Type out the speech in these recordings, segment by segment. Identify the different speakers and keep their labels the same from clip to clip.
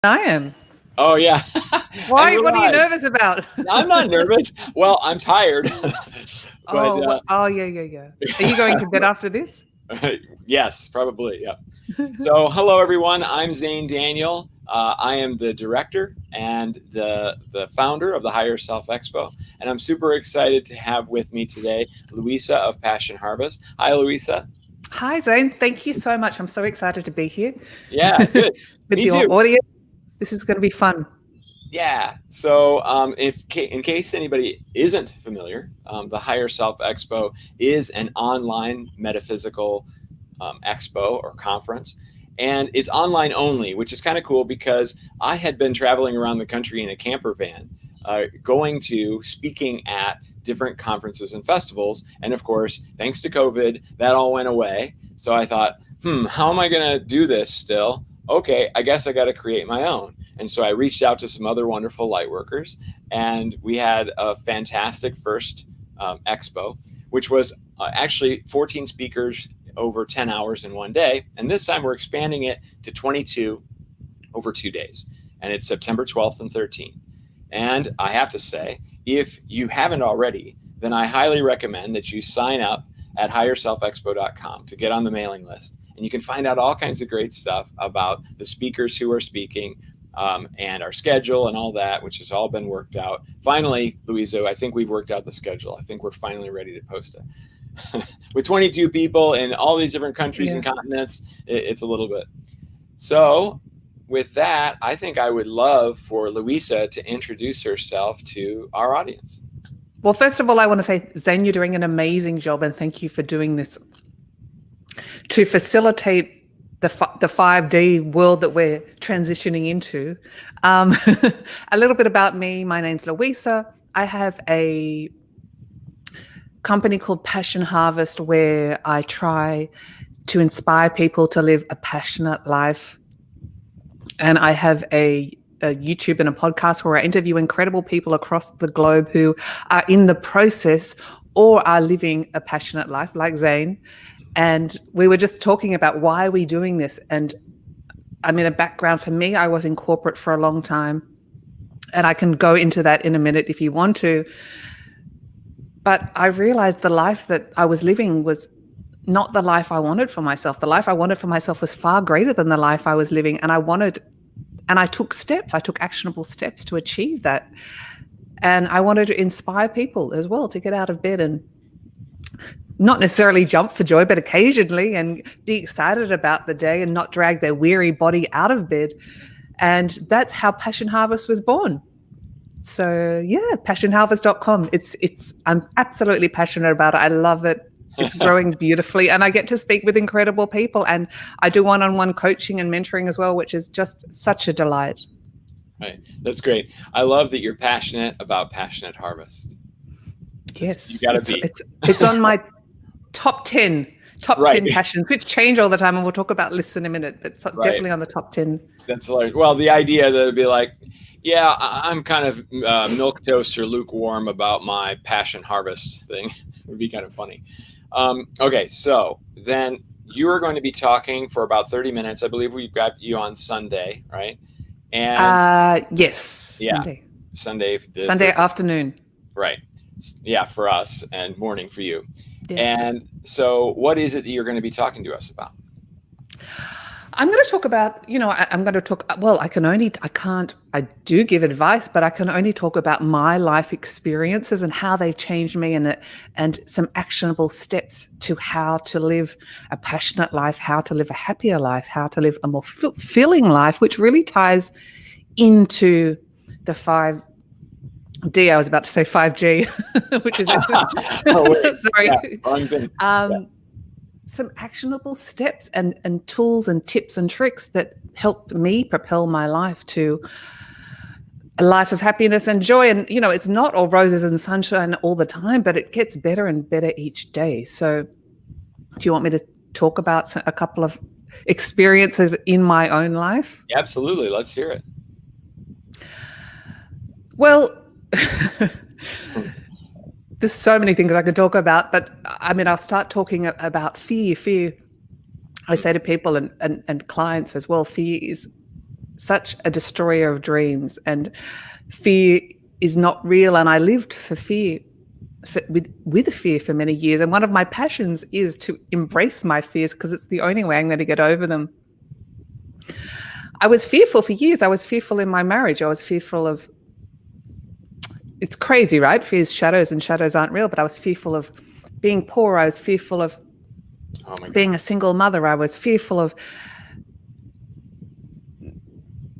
Speaker 1: I am.
Speaker 2: Oh yeah. And
Speaker 1: Why?
Speaker 2: we're
Speaker 1: What are you
Speaker 2: live.
Speaker 1: nervous about?
Speaker 2: I'm not nervous. Well, I'm tired. but
Speaker 1: Oh, yeah. Are you going to bed after this?
Speaker 2: yes, probably. Yeah. So, hello everyone. I'm Zane Daniel. I am the director and the founder of the Higher Self Expo, and I'm super excited to have with me today Luisa of Passion Harvest. Hi, Luisa.
Speaker 1: Hi, Zane. Thank you so much. I'm so excited to be here
Speaker 2: Yeah, good.
Speaker 1: with
Speaker 2: Me
Speaker 1: your
Speaker 2: too.
Speaker 1: audience. This is going to be fun.
Speaker 2: Yeah. So, in case anybody isn't familiar, the Higher Self Expo is an online metaphysical expo or conference, and it's online only, which is kind of cool because I had been traveling around the country in a camper van, going to speaking at different conferences and festivals, and of course, thanks to COVID, that all went away. So I thought, how am I going to do this still? Okay, I guess I got to create my own. And so I reached out to some other wonderful light workers, and we had a fantastic first expo, which was actually 14 speakers over 10 hours in one day. And this time we're expanding it to 22 over 2 days. And it's September 12th and 13th. And I have to say, if you haven't already, then I highly recommend that you sign up at higherselfexpo.com to get on the mailing list. And you can find out all kinds of great stuff about the speakers who are speaking, and our schedule and all that, which has all been worked out. Finally, Luisa, I think we've worked out the schedule. I think we're finally ready to post it. With 22 people in all these different countries and continents, it's a little bit. So with that, I think I would love for Luisa to introduce herself to our audience.
Speaker 1: Well, first of all, I want to say, Zane, you're doing an amazing job, and thank you for doing this to facilitate the 5D world that we're transitioning into. A little bit about me. My name's Luisa. I have a company called Passion Harvest where I try to inspire people to live a passionate life. And I have a YouTube and a podcast where I interview incredible people across the globe who are in the process or are living a passionate life, like Zane. And we were just talking about why are we doing this? And I mean, a background for me, I was in corporate for a long time. And I can go into that in a minute if you want to. But I realized the life that I was living was not the life I wanted for myself. The life I wanted for myself was far greater than the life I was living. And I took steps, I took actionable steps to achieve that. And I wanted to inspire people as well to get out of bed and not necessarily jump for joy, but occasionally, and be excited about the day and not drag their weary body out of bed. And that's how Passion Harvest was born. So yeah, passionharvest.com. I'm absolutely passionate about it. I love it. It's growing beautifully, and I get to speak with incredible people, and I do one-on-one coaching and mentoring as well, which is just such a delight.
Speaker 2: Right. That's great. I love that you're passionate about Passionate Harvest.
Speaker 1: Yes.
Speaker 2: You gotta be.
Speaker 1: It's on my top 10
Speaker 2: Right.
Speaker 1: 10 passions, which change all the time, and we'll talk about lists in a minute, but it's definitely on the top 10.
Speaker 2: That's like, well, the idea that it'd be like, yeah, I'm kind of milquetoast or lukewarm about my Passion Harvest thing would be kind of funny. Okay, so then you are going to be talking for about 30 minutes. I believe we've got you on Sunday, right?
Speaker 1: And yes,
Speaker 2: yeah,
Speaker 1: Sunday afternoon.
Speaker 2: Right. Yeah, for us, and morning for you.
Speaker 1: Yeah.
Speaker 2: And so what is it that you're going to be talking to us about?
Speaker 1: I'm going to talk about, I do give advice, but I can only talk about my life experiences and how they've changed me, and some actionable steps to how to live a passionate life, how to live a happier life, how to live a more fulfilling life, which really ties into the 5D. I was about to say 5G, which is sorry.
Speaker 2: Yeah.
Speaker 1: Some actionable steps and tools and tips and tricks that helped me propel my life to a life of happiness and joy. And, it's not all roses and sunshine all the time, but it gets better and better each day. So do you want me to talk about a couple of experiences in my own life?
Speaker 2: Absolutely. Let's hear it.
Speaker 1: Well, there's so many things I could talk about, but I mean, I'll start talking about fear. I say to people and clients as well, fear is such a destroyer of dreams, and fear is not real. And I lived for fear, with fear for many years. And one of my passions is to embrace my fears because it's the only way I'm going to get over them. I was fearful for years. I was fearful in my marriage. I was fearful of, it's crazy, right? Fear's shadows, and shadows aren't real. But I was fearful of being poor. I was fearful of being a single mother. I was fearful of,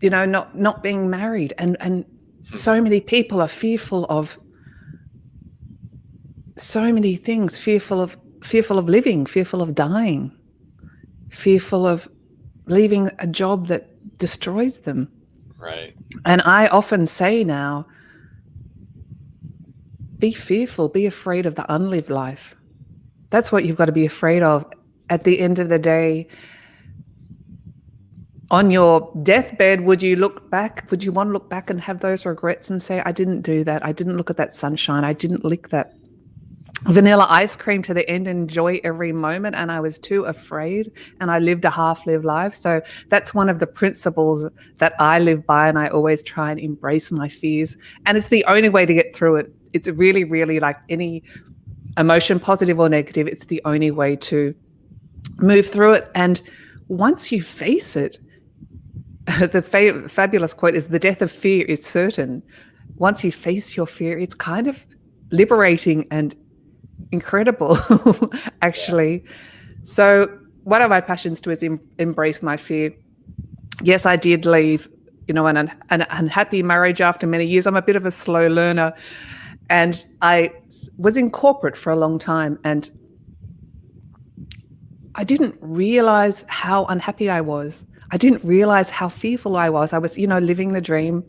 Speaker 1: not being married. And so many people are fearful of so many things, fearful of living, fearful of dying, fearful of leaving a job that destroys them.
Speaker 2: Right.
Speaker 1: And I often say now, be fearful, be afraid of the unlived life. That's what you've got to be afraid of. At the end of the day, on your deathbed, would you want to look back and have those regrets and say, I didn't do that. I didn't look at that sunshine. I didn't lick that vanilla ice cream to the end and enjoy every moment. And I was too afraid, and I lived a half-lived life. So that's one of the principles that I live by. And I always try and embrace my fears. And it's the only way to get through it. It's really, really like any emotion, positive or negative. It's the only way to move through it. And once you face it, the fabulous quote is, the death of fear is certain. Once you face your fear, it's kind of liberating and incredible, actually. Yeah. So one of my passions too is embrace my fear. Yes, I did leave, an unhappy marriage after many years. I'm a bit of a slow learner, and I was in corporate for a long time, and I didn't realize how unhappy I was. I didn't realize how fearful I was. I was, living the dream.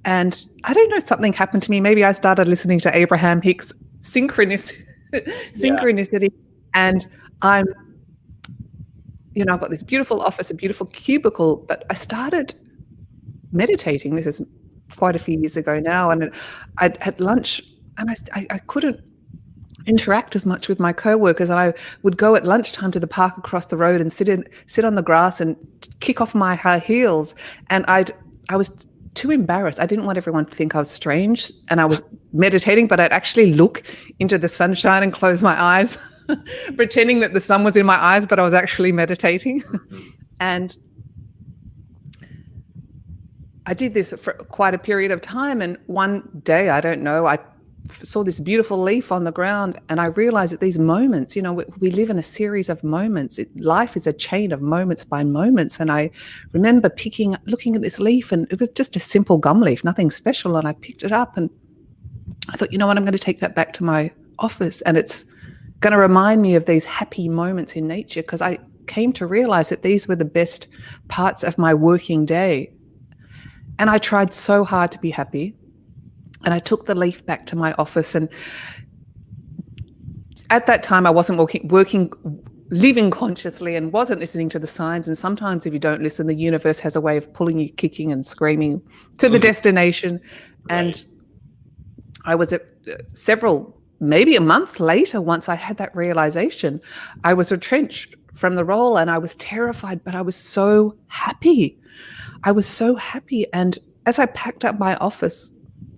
Speaker 1: And I don't know, something happened to me. Maybe I started listening to Abraham Hicks' synchronicity. And I've got this beautiful office, a beautiful cubicle, but I started meditating. This is quite a few years ago now. And I had lunch, and I couldn't interact as much with my co-workers, and I would go at lunchtime to the park across the road and sit on the grass and kick off my high heels. And I was too embarrassed. I didn't want everyone to think I was strange and I was meditating, but I'd actually look into the sunshine and close my eyes, pretending that the sun was in my eyes, but I was actually meditating. And I did this for quite a period of time. And one day, I don't know, I saw this beautiful leaf on the ground, and I realized that these moments, we live in a series of moments. Life is a chain of moments by moments. And I remember looking at this leaf, and it was just a simple gum leaf, nothing special. And I picked it up, and I thought, I'm going to take that back to my office, and it's going to remind me of these happy moments in nature, because I came to realize that these were the best parts of my working day. And I tried so hard to be happy. And I took the leaf back to my office. And at that time, I wasn't living consciously, and wasn't listening to the signs. And sometimes if you don't listen, the universe has a way of pulling you kicking and screaming to the destination. Right. And I was maybe a month later, once I had that realization, I was retrenched from the role, and I was terrified, but I was so happy. And as I packed up my office,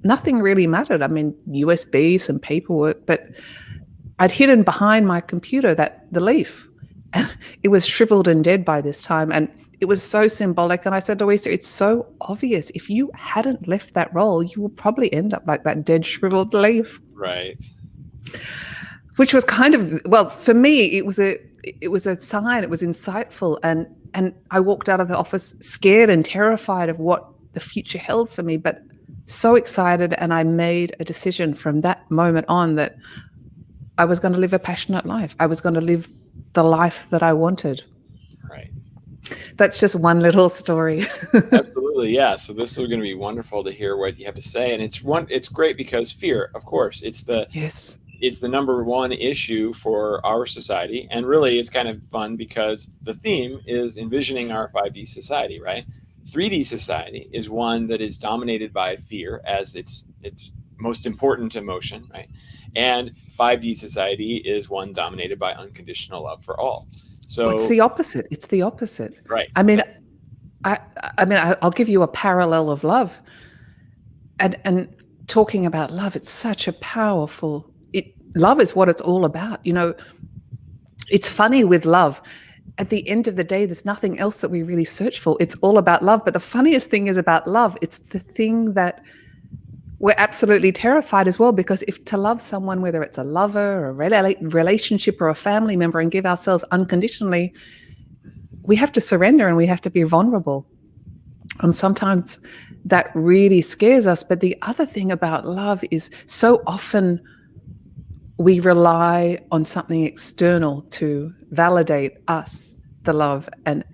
Speaker 1: nothing really mattered. I mean, USB, some paperwork, but I'd hidden behind my computer the leaf, and it was shriveled and dead by this time. And it was so symbolic. And I said to Luisa, it's so obvious. If you hadn't left that role, you will probably end up like that dead, shriveled leaf.
Speaker 2: Right.
Speaker 1: Which was kind of, well, for me, it was a sign. It was insightful. And I walked out of the office scared and terrified of what the future held for me, but so excited. And I made a decision from that moment on that I was going to live a passionate life. I was going to live the life that I wanted.
Speaker 2: Right.
Speaker 1: That's just one little story.
Speaker 2: Absolutely. Yeah. So this is going to be wonderful to hear what you have to say. And it's great because fear, of course, it's the number one issue for our society. And really it's kind of fun because the theme is envisioning our 5D society, right? 3D society is one that is dominated by fear as its most important emotion, right? And 5D society is one dominated by unconditional love for all. So
Speaker 1: it's the opposite. Right. I mean, I, I mean, I'll give you a parallel of love, and talking about love. It's such a powerful. Love is what it's all about. It's funny with love. At the end of the day, there's nothing else that we really search for. It's all about love. But the funniest thing is about love, it's the thing that we're absolutely terrified as well, because if to love someone, whether it's a lover, a relationship, or a family member, and give ourselves unconditionally, we have to surrender and we have to be vulnerable. And sometimes that really scares us. But the other thing about love is so often we rely on something external to validate us, the love, and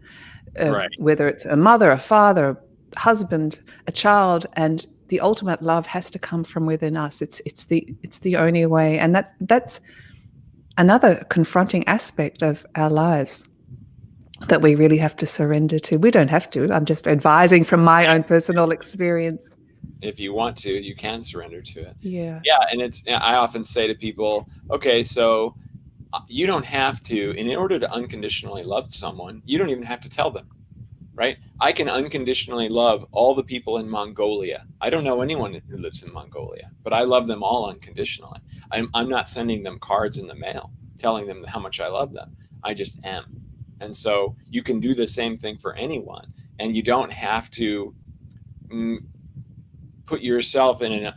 Speaker 2: Right.
Speaker 1: whether it's a mother, a father, a husband, a child, and the ultimate love has to come from within us. It's the only way, and that's another confronting aspect of our lives that we really have to surrender to. We don't have to. I'm just advising from my own personal experience.
Speaker 2: If you want to, you can surrender to it.
Speaker 1: Yeah.
Speaker 2: Yeah, and I often say to people, okay, so you don't have to, in order to unconditionally love someone, you don't even have to tell them, right? I can unconditionally love all the people in Mongolia. I don't know anyone who lives in Mongolia, but I love them all unconditionally. I'm not sending them cards in the mail telling them how much I love them. I just am. And so you can do the same thing for anyone, and you don't have to put yourself in a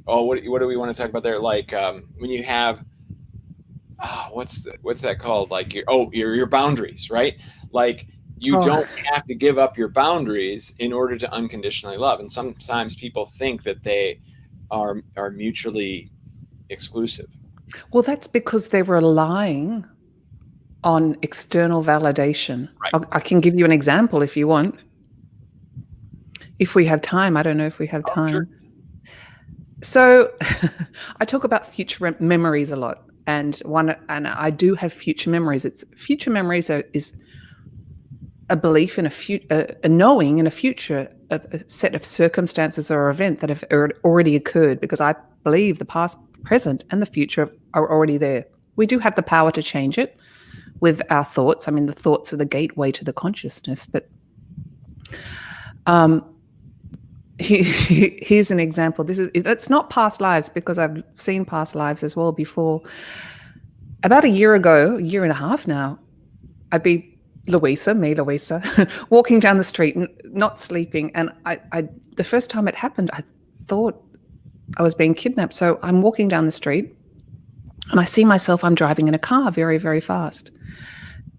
Speaker 2: what do we want to talk about there? Like when you have what's that called? Like your boundaries, right? Like you don't have to give up your boundaries in order to unconditionally love. And sometimes people think that they are mutually exclusive.
Speaker 1: Well, that's because they're relying on external validation.
Speaker 2: Right.
Speaker 1: I can give you an example if you want. If we have time, I don't know if we have time.
Speaker 2: Sure.
Speaker 1: So I talk about future memories a lot, and I do have future memories. Future memories is a belief in a knowing in a future, a set of circumstances or event that have already occurred, because I believe the past, present, and the future are already there. We do have the power to change it with our thoughts. I mean, the thoughts are the gateway to the consciousness, but here's an example. It's not past lives, because I've seen past lives as well before. About a year and a half now, I'd be Luisa, walking down the street, not sleeping. And the first time it happened, I thought I was being kidnapped. So I'm walking down the street and I see myself, I'm driving in a car very, very fast.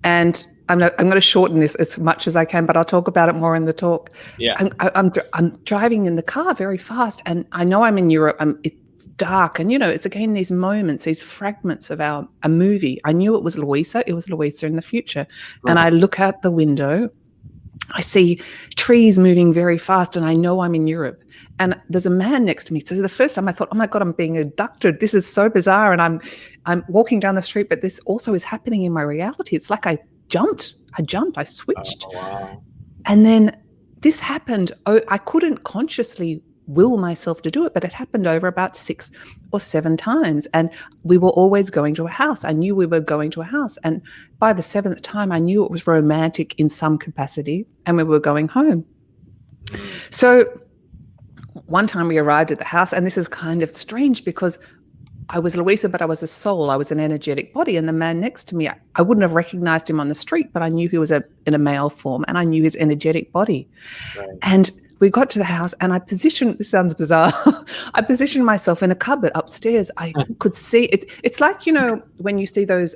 Speaker 1: And I'm going to shorten this as much as I can, but I'll talk about it more in the talk.
Speaker 2: Yeah.
Speaker 1: I'm driving in the car very fast, and I know I'm in Europe. It's dark, and it's again these moments, these fragments of a movie. I knew it was Luisa. It was Luisa in the future, and I look out the window. I see trees moving very fast, and I know I'm in Europe. And there's a man next to me. So the first time I thought, oh my God, I'm being abducted. This is so bizarre. And I'm walking down the street, but this also is happening in my reality. It's like I jumped, I switched.
Speaker 2: Oh, wow.
Speaker 1: And then this happened. I couldn't consciously will myself to do it, but it happened over about 6 or 7 times. And we were always going to a house. I knew we were going to a house. And by the 7th time, I knew it was romantic in some capacity, and we were going home. So one time we arrived at the house, and this is kind of strange because I was Luisa, but I was a soul. I was an energetic body. And the man next to me, I wouldn't have recognized him on the street, but I knew he was in a male form, and I knew his energetic body.
Speaker 2: Right.
Speaker 1: And we got to the house, and this sounds bizarre. I positioned myself in a cupboard upstairs. I could see it. It's like, when you see those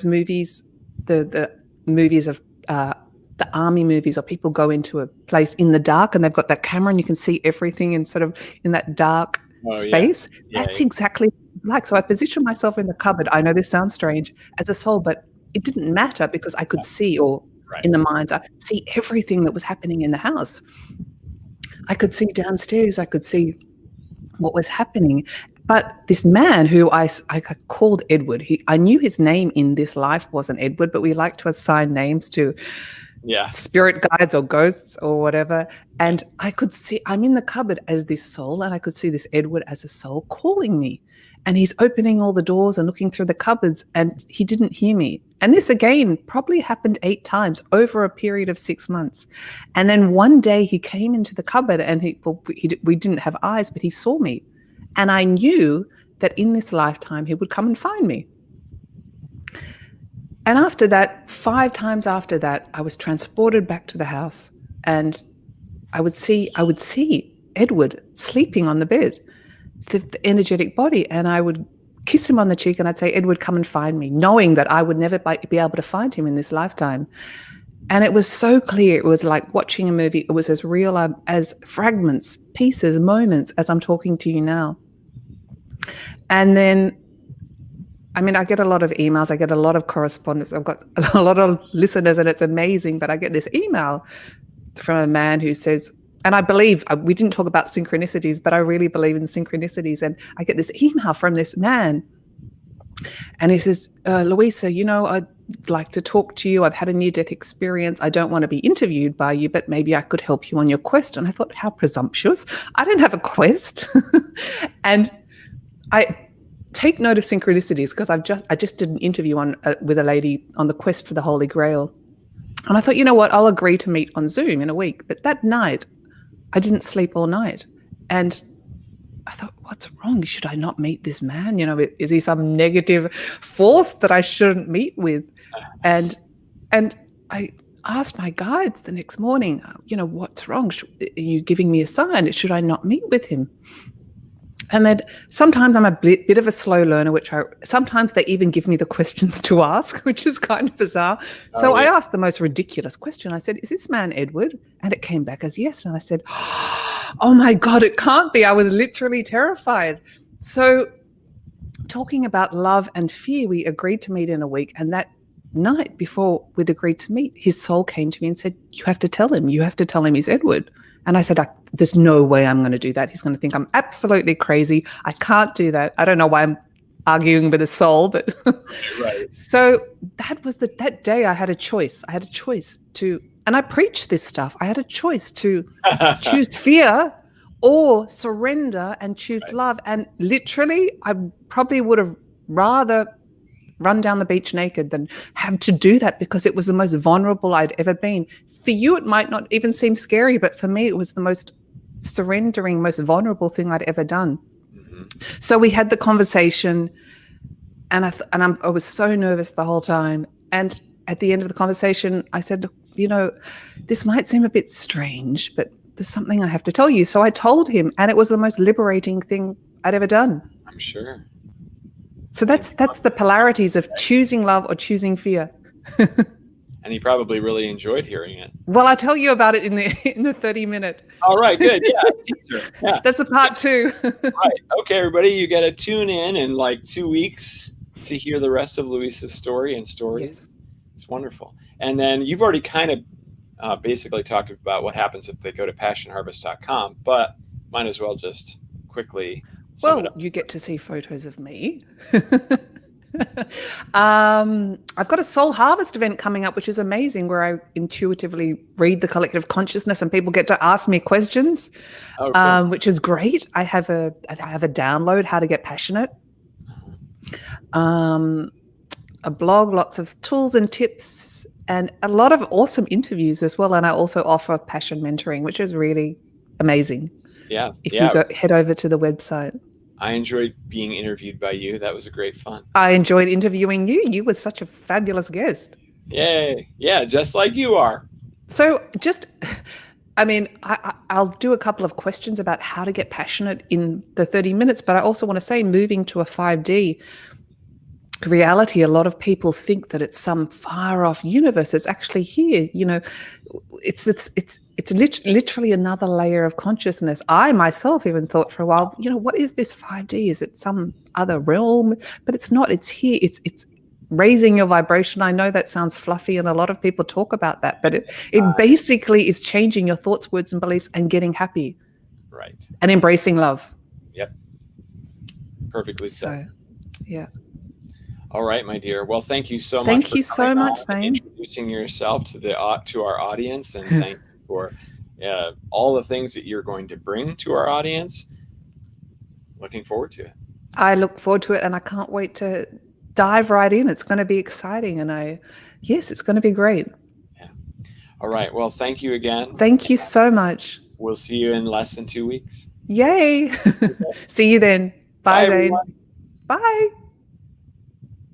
Speaker 1: movies, the movies of the army movies, or people go into a place in the dark and they've got that camera and you can see everything in sort of in that dark space.
Speaker 2: Yeah.
Speaker 1: That's exactly like. So I positioned myself in the cupboard. I know this sounds strange, as a soul, but it didn't matter because I could see, or in the minds, I could see everything that was happening in the house. I could see downstairs. I could see what was happening. But this man who I called Edward, I knew his name in this life wasn't Edward, but we like to assign names to spirit guides or ghosts or whatever. And I could see, I'm in the cupboard as this soul, and I could see this Edward as a soul calling me. and he's opening all the doors and looking through the cupboards, and he didn't hear me. And this again probably happened 8 times over a period of 6 months. And then one day he came into the cupboard, and we didn't have eyes, but he saw me. And I knew that in this lifetime he would come and find me. And after that, 5 times after that, I was transported back to the house, and I would see Edward sleeping on the bed, the energetic body, and I would kiss him on the cheek and I'd say, Edward, come and find me, knowing that I would never be able to find him in this lifetime. And it was so clear. It was like watching a movie. It was as real as fragments, pieces, moments as I'm talking to you now. And then, I mean, I get a lot of emails. I get a lot of correspondence. I've got a lot of listeners, and it's amazing. But I get this email from a man who says, and I believe, we didn't talk about synchronicities, but I really believe in synchronicities. And I get this email from this man, and he says, Luisa, I'd like to talk to you. I've had a near-death experience. I don't want to be interviewed by you, but maybe I could help you on your quest. And I thought, how presumptuous. I don't have a quest. And I take note of synchronicities because I just did an interview with a lady on the quest for the Holy Grail. And I thought, you know what, I'll agree to meet on Zoom in a week. But that night, I didn't sleep all night. And I thought, what's wrong? Should I not meet this man? Is he some negative force that I shouldn't meet with? And I asked my guides the next morning, what's wrong? Are you giving me a sign? Should I not meet with him? And then sometimes I'm a bit of a slow learner, sometimes they even give me the questions to ask, which is kind of bizarre. So I asked the most ridiculous question. I said, is this man Edward? And it came back as yes. And I said, oh my God, it can't be. I was literally terrified. So talking about love and fear, we agreed to meet in a week. And that night before we'd agreed to meet, his soul came to me and said, you have to tell him he's Edward. And I said, there's no way I'm going to do that. He's going to think I'm absolutely crazy. I can't do that. I don't know why I'm arguing with a soul, but
Speaker 2: right.
Speaker 1: So that day I had a choice. And I preached this stuff. I had a choice to choose fear or surrender and choose love. And literally, I probably would have rather run down the beach naked than have to do that, because it was the most vulnerable I'd ever been. For you, it might not even seem scary, but for me, it was the most surrendering, most vulnerable thing I'd ever done. Mm-hmm. So we had the conversation, and I was so nervous the whole time. And at the end of the conversation, I said, this might seem a bit strange, but there's something I have to tell you. So I told him, and it was the most liberating thing I'd ever done.
Speaker 2: I'm sure.
Speaker 1: So that's the polarities of choosing love or choosing fear.
Speaker 2: And he probably really enjoyed hearing it.
Speaker 1: Well, I'll tell you about it in the 30-minute.
Speaker 2: All right, good. Yeah, teaser. Yeah.
Speaker 1: That's a part 2.
Speaker 2: Right. Okay, everybody, you got to tune in like 2 weeks to hear the rest of Luisa's story and stories. Yes. It's wonderful. And then you've already kind of basically talked about what happens if they go to passionharvest.com, but might as well just quickly sum it up.
Speaker 1: You get to see photos of me. I've got a Soul Harvest event coming up, which is amazing, where I intuitively read the collective consciousness and people get to ask me questions, which is great. I have a download, How to Get Passionate, a blog, lots of tools and tips, and a lot of awesome interviews as well. And I also offer passion mentoring, which is really amazing.
Speaker 2: Yeah.
Speaker 1: If you head over to the website.
Speaker 2: I enjoyed being interviewed by you. That was a great fun.
Speaker 1: I enjoyed interviewing you. You were such a fabulous guest.
Speaker 2: Yay. Yeah, just like you are.
Speaker 1: So I'll do a couple of questions about how to get passionate in the 30 minutes, but I also want to say, moving to a 5D reality, a lot of people think that it's some far off universe. It's actually here. It's literally another layer of consciousness. I myself even thought for a while, what is this 5D? Is it some other realm? But it's not. It's here. It's raising your vibration. I know that sounds fluffy, and a lot of people talk about that, but it basically is changing your thoughts, words, and beliefs and getting happy.
Speaker 2: Right.
Speaker 1: And embracing love.
Speaker 2: Yep. Perfectly said.
Speaker 1: Yeah.
Speaker 2: All right, my dear. Well, thank you so much.
Speaker 1: Thank you so much, Zane.
Speaker 2: Introducing yourself to our audience, and thank you for all the things that you're going to bring to our audience. Looking forward to it.
Speaker 1: I look forward to it, and I can't wait to dive right in. It's going to be exciting, and yes, it's going to be great.
Speaker 2: Yeah. All right. Well, thank you again.
Speaker 1: Thank you so much.
Speaker 2: We'll see you in less than 2 weeks.
Speaker 1: Yay. See you then. Bye,
Speaker 2: Bye,
Speaker 1: Zane.
Speaker 2: everyone.
Speaker 1: Bye.